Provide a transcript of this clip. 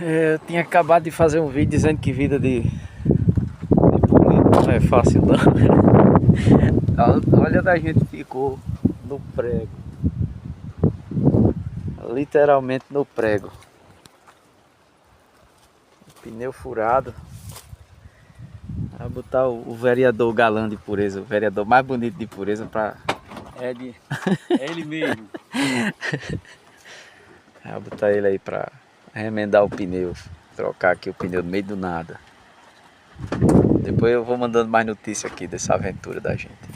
Eu tinha acabado de fazer um vídeo dizendo que vida de político não é fácil não. Olha onde a gente ficou, no prego. Literalmente no prego. Pneu furado. Vai botar o vereador galã de pureza, o vereador mais bonito de pureza pra... É ele mesmo. Vai botar ele aí pra remendar o pneu. Trocar aqui o pneu no meio do nada. Depois eu vou mandando mais notícia aqui dessa aventura da gente.